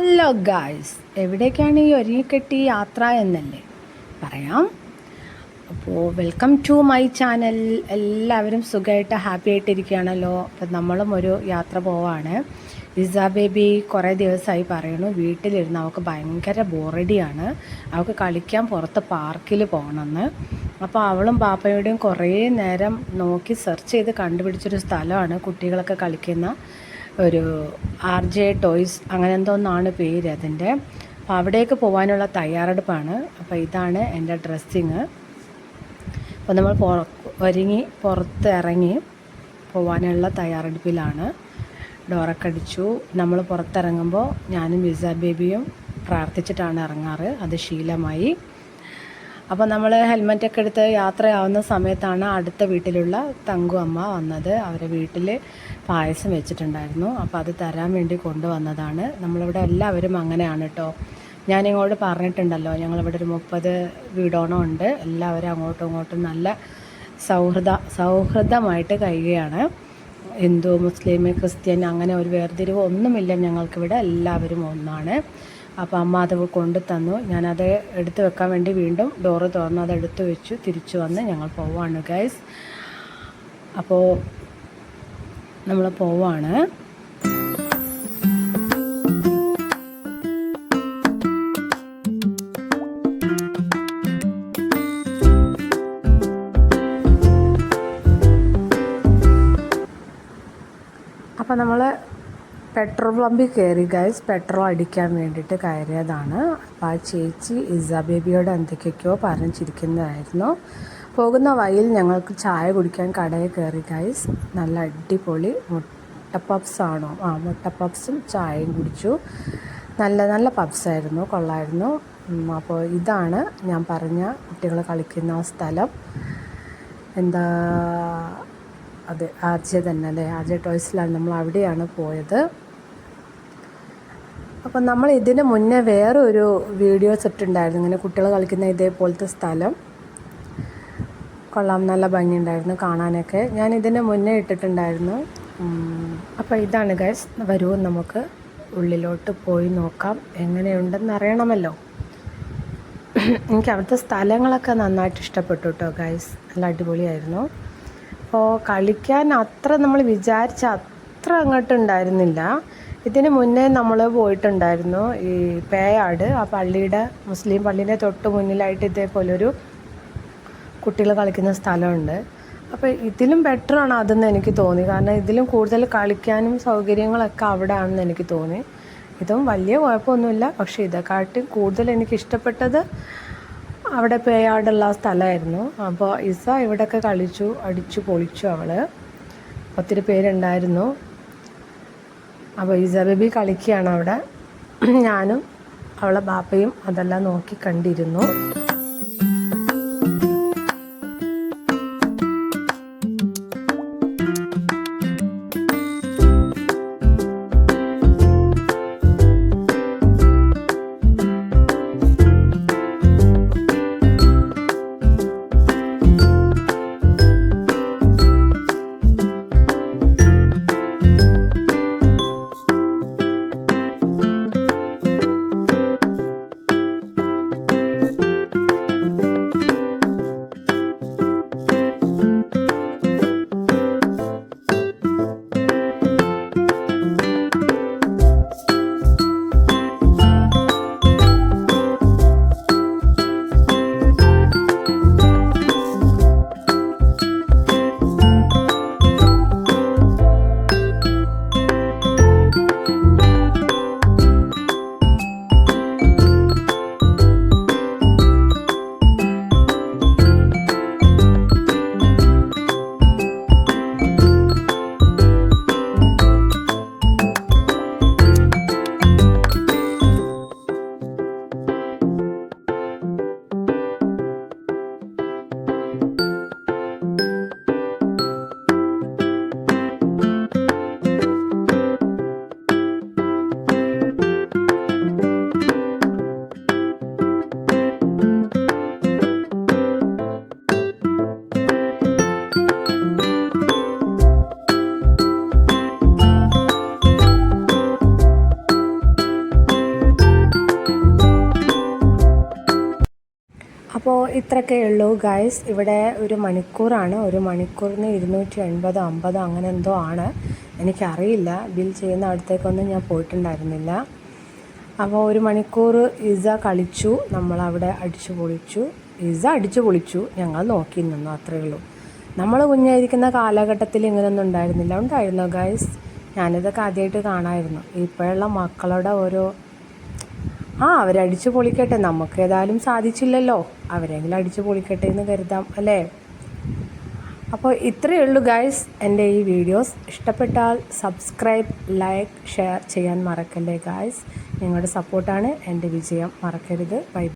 Hello guys, എവിടേക്കാണ് ഈ ഒരുങ്ങിക്കെട്ടി യാത്ര എന്നല്ലേ പറയാം. അപ്പോൾ വെൽക്കം ടു മൈ ചാനൽ. എല്ലാവരും സുഖമായിട്ട് ഹാപ്പി ആയിട്ടിരിക്കുകയാണല്ലോ. അപ്പം നമ്മളും ഒരു യാത്ര പോവാണ്. ഇസ ബേബി കുറേ ദിവസമായി പറയണു വീട്ടിലിരുന്ന് അവൾക്ക് ഭയങ്കര ബോറടിയാണ്, അവൾക്ക് കളിക്കാൻ പുറത്ത് പാർക്കിൽ പോകണമെന്ന്. അപ്പോൾ അവളും പാപ്പയുടെയും കുറേ നേരം നോക്കി സെർച്ച് ചെയ്ത് കണ്ടുപിടിച്ചൊരു സ്ഥലമാണ് കുട്ടികളൊക്കെ കളിക്കുന്ന ഒരു RJ ടോയ്സ് അങ്ങനെ എന്തോന്നാണ് പേര് അതിൻ്റെ. അപ്പോൾ അവിടേക്ക് പോകാനുള്ള തയ്യാറെടുപ്പാണ്. അപ്പോൾ ഇതാണ് എൻ്റെ ഡ്രസ്സിങ്. അപ്പോൾ നമ്മൾ ഒരുങ്ങി പുറത്ത് ഇറങ്ങി പോകാനുള്ള തയ്യാറെടുപ്പിലാണ്. ഡോറൊക്കെ അടിച്ചു. നമ്മൾ പുറത്തിറങ്ങുമ്പോൾ ഞാനും വിസ ബേബിയും പ്രാർത്ഥിച്ചിട്ടാണ് ഇറങ്ങാറ്, അത് ശീലമായി. അപ്പോൾ നമ്മൾ ഹെൽമെറ്റൊക്കെ എടുത്ത് യാത്രയാവുന്ന സമയത്താണ് അടുത്ത വീട്ടിലുള്ള തങ്കു അമ്മ വന്നത്. അവരെ വീട്ടിൽ പായസം വെച്ചിട്ടുണ്ടായിരുന്നു, അപ്പോൾ അത് തരാൻ വേണ്ടി കൊണ്ടുവന്നതാണ്. നമ്മളിവിടെ എല്ലാവരും അങ്ങനെയാണ് കേട്ടോ. ഞാനിങ്ങോട്ട് പറഞ്ഞിട്ടുണ്ടല്ലോ, ഞങ്ങളിവിടെ ഒരു 30 വീടോണം ഉണ്ട്. എല്ലാവരും അങ്ങോട്ടും ഇങ്ങോട്ടും നല്ല സൗഹൃദമായിട്ട് കഴിയുകയാണ്. ഹിന്ദു, മുസ്ലിം, ക്രിസ്ത്യൻ അങ്ങനെ ഒരു വേർതിരിവ് ഒന്നുമില്ല ഞങ്ങൾക്കിവിടെ, എല്ലാവരും ഒന്നാണ്. അപ്പോൾ അമ്മ അത് കൊണ്ടു തന്നു. ഞാനത് എടുത്ത് വെക്കാൻ വേണ്ടി വീണ്ടും ഡോറ് തുറന്നു അത് എടുത്ത് വെച്ചു. തിരിച്ചു വന്ന് ഞങ്ങൾ പോവാണ് ഗൈസ്. അപ്പോൾ നമ്മൾ പോവാണ്. അപ്പോൾ നമ്മൾ പെട്രോൾ പമ്പിൽ കയറി ഗൈസ്. പെട്രോൾ അടിക്കാൻ വേണ്ടിയിട്ട് കയറിയതാണ്. അപ്പോൾ ആ ചേച്ചി ഇസ ബേബിയോട് എന്തൊക്കെയൊക്കെയോ പറഞ്ഞിരിക്കുന്നതായിരുന്നു. പോകുന്ന വഴിയിൽ ഞങ്ങൾക്ക് ചായ കുടിക്കാൻ കടയിൽ കയറി ഗൈസ്. നല്ല അടിപൊളി മുട്ട പപ്സാണോ, മുട്ട പപ്സും ചായയും കുടിച്ചു. നല്ല നല്ല പപ്സായിരുന്നു, കൊള്ളായിരുന്നു. അപ്പോൾ ഇതാണ് ഞാൻ പറഞ്ഞ കുട്ടികൾ കളിക്കുന്ന സ്ഥലം. എന്താ അതെ, RJ തന്നെ അല്ലേ, RJ ടോയ്സിലാണ്. നമ്മൾ അവിടെയാണ് പോയത്. അപ്പം നമ്മൾ ഇതിന് മുന്നേ വേറെ ഒരു വീഡിയോസ് ഇട്ടിട്ടുണ്ടായിരുന്നു, ഇങ്ങനെ കുട്ടികൾ കളിക്കുന്ന ഇതേപോലത്തെ സ്ഥലം. കൊള്ളാം, നല്ല ഭംഗിയുണ്ടായിരുന്നു കാണാനൊക്കെ. ഞാൻ ഇതിന് മുന്നേ ഇട്ടിട്ടുണ്ടായിരുന്നു. അപ്പോൾ ഇതാണ് ഗൈസ്, വരൂ നമുക്ക് ഉള്ളിലോട്ട് പോയി നോക്കാം എങ്ങനെയുണ്ടെന്ന് അറിയണമല്ലോ. എനിക്ക് അവിടുത്തെ സ്ഥലങ്ങളൊക്കെ നന്നായിട്ട് ഇഷ്ടപ്പെട്ടു കേട്ടോ ഗൈസ്, നല്ല അടിപൊളിയായിരുന്നു. അപ്പോൾ കളിക്കാൻ അത്ര നമ്മൾ വിചാരിച്ച അത്ര അങ്ങോട്ട് ഉണ്ടായിരുന്നില്ല. ഇതിന് മുന്നേ നമ്മൾ പോയിട്ടുണ്ടായിരുന്നു ഈ പേയാട്, ആ പള്ളിയുടെ മുസ്ലിം പള്ളീൻ്റെ തൊട്ട് മുന്നിലായിട്ട് ഇതേപോലൊരു കുട്ടികൾ കളിക്കുന്ന സ്ഥലമുണ്ട്. അപ്പോൾ ഇതിലും ബെറ്ററാണ് അതെന്ന് എനിക്ക് തോന്നി, കാരണം ഇതിലും കൂടുതൽ കളിക്കാനും സൗകര്യങ്ങളൊക്കെ അവിടെ ആണെന്ന് എനിക്ക് തോന്നി. ഇതും വലിയ കുഴപ്പമൊന്നുമില്ല, പക്ഷേ ഇതെക്കാട്ടും കൂടുതൽ എനിക്ക് ഇഷ്ടപ്പെട്ടത് അവിടെ പേയാടുള്ള സ്ഥലമായിരുന്നു. അപ്പോൾ ഇസ ഇവിടെയൊക്കെ കളിച്ചു, അടിച്ചു പൊളിച്ചു. അവൾ ഒത്തിരി പേരുണ്ടായിരുന്നു. അപ്പോൾ ഇസ ബേബി കളിക്കുകയാണ് അവിടെ. ഞാനും അവളെ ബാപ്പയും അതെല്ലാം നോക്കി കണ്ടിരുന്നു. അപ്പോൾ ഇത്രയൊക്കെ ഉള്ളൂ ഗൈസ്. ഇവിടെ ഒരു മണിക്കൂറാണ്, ഒരു മണിക്കൂറിന് 280 50 അങ്ങനെ എന്തോ ആണ്, എനിക്കറിയില്ല. ബിൽ ചെയ്യുന്ന അടുത്തേക്കൊന്നും ഞാൻ പോയിട്ടുണ്ടായിരുന്നില്ല. അപ്പോൾ ഒരു മണിക്കൂർ ഇസ കളിച്ചു, നമ്മളവിടെ അടിച്ചു പൊളിച്ചു. ഇസ അടിച്ചു പൊളിച്ചു, ഞങ്ങൾ നോക്കി നിന്നു, അത്രയേ ഉള്ളൂ. നമ്മൾ കുഞ്ഞായിരിക്കുന്ന കാലഘട്ടത്തിൽ ഇങ്ങനെയൊന്നും ഉണ്ടായിരുന്നോ ഗൈസ്? ഞാനിതൊക്കെ ആദ്യമായിട്ട് കാണാമായിരുന്നു. ഇപ്പോഴുള്ള മക്കളുടെ ഓരോ അവരടിച്ചു പൊളിക്കട്ടെ, നമുക്ക് ഏതായാലും സാധിച്ചില്ലല്ലോ, അവരെങ്കിലും അടിച്ചു പൊളിക്കട്ടെ എന്ന് കരുതാം അല്ലേ. അപ്പോൾ ഇത്രയേ ഉള്ളൂ ഗൈസ്. എൻ്റെ ഈ വീഡിയോസ് ഇഷ്ടപ്പെട്ടാൽ സബ്സ്ക്രൈബ്, ലൈക്ക്, ഷെയർ ചെയ്യാൻ മറക്കല്ലേ ഗൈസ്. നിങ്ങളുടെ സപ്പോർട്ടാണ് എൻ്റെ വിജയം, മറക്കരുത്. ബൈ.